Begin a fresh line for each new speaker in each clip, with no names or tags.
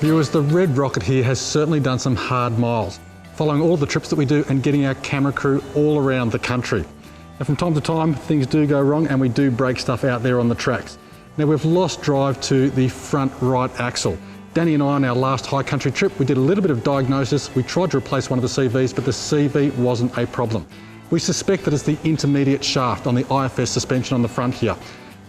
Viewers, the Red Rocket here has certainly done some hard miles, following all the trips that we do and getting our camera crew all around the country. And from time to time, things do go wrong and we do break stuff out there on the tracks. Now we've lost drive to the front right axle. Danny and I on our last high country trip, we did a little bit of diagnosis. We tried to replace one of the CVs, but the CV wasn't a problem. We suspect that it's the intermediate shaft on the IFS suspension on the front here.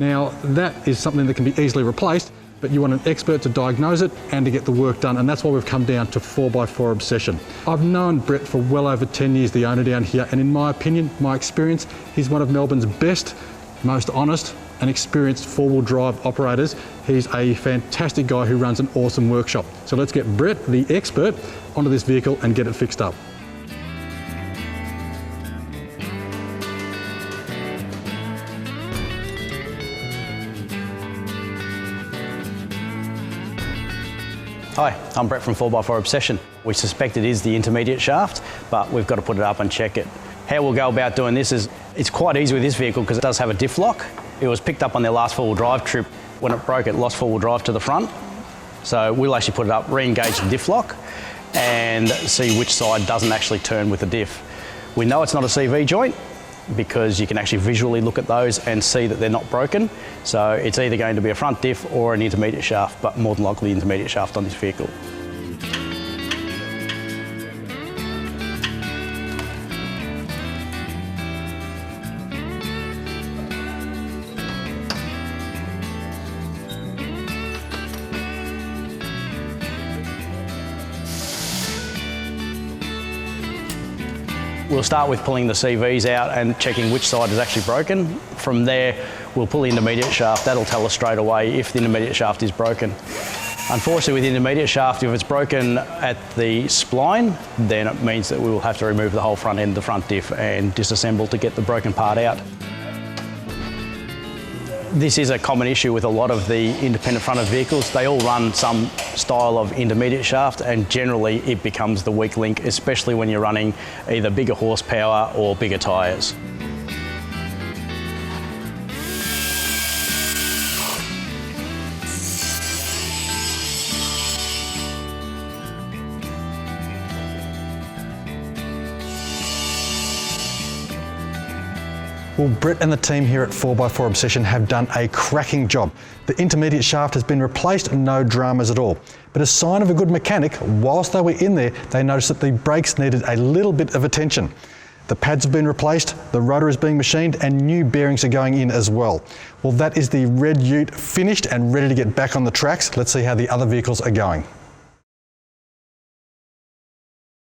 Now that is something that can be easily replaced, but you want an expert to diagnose it and to get the work done, and that's why we've come down to 4x4 Obsession. I've known Brett for well over 10 years, the owner down here, and in my opinion, my experience, he's one of Melbourne's best, most honest and experienced four-wheel drive operators. He's a fantastic guy who runs an awesome workshop. So let's get Brett, the expert, onto this vehicle and get it fixed up.
Hi, I'm Brett from 4x4 Obsession. We suspect it is the intermediate shaft, but we've got to put it up and check it. How we'll go about doing this is, it's quite easy with this vehicle because it does have a diff lock. It was picked up on their last four-wheel drive trip. When it broke, it lost four-wheel drive to the front. So we'll actually put it up, re-engage the diff lock, and see which side doesn't actually turn with the diff. We know it's not a CV joint because you can actually visually look at those and see that they're not broken. So it's either going to be a front diff or an intermediate shaft, but more than likely the intermediate shaft on this vehicle. We'll start with pulling the CVs out and checking which side is actually broken. From there, we'll pull the intermediate shaft. That'll tell us straight away if the intermediate shaft is broken. Unfortunately, with the intermediate shaft, if it's broken at the spline, then it means that we will have to remove the whole front end of the front diff and disassemble to get the broken part out. This is a common issue with a lot of the independent fronted vehicles. They all run some style of intermediate shaft, and generally it becomes the weak link, especially when you're running either bigger horsepower or bigger tyres.
Well, Brett and the team here at 4x4 Obsession have done a cracking job. The intermediate shaft has been replaced, no dramas at all. But a sign of a good mechanic, whilst they were in there, they noticed that the brakes needed a little bit of attention. The pads have been replaced, the rotor is being machined, and new bearings are going in as well. Well, that is the Red Ute finished and ready to get back on the tracks. Let's see how the other vehicles are going.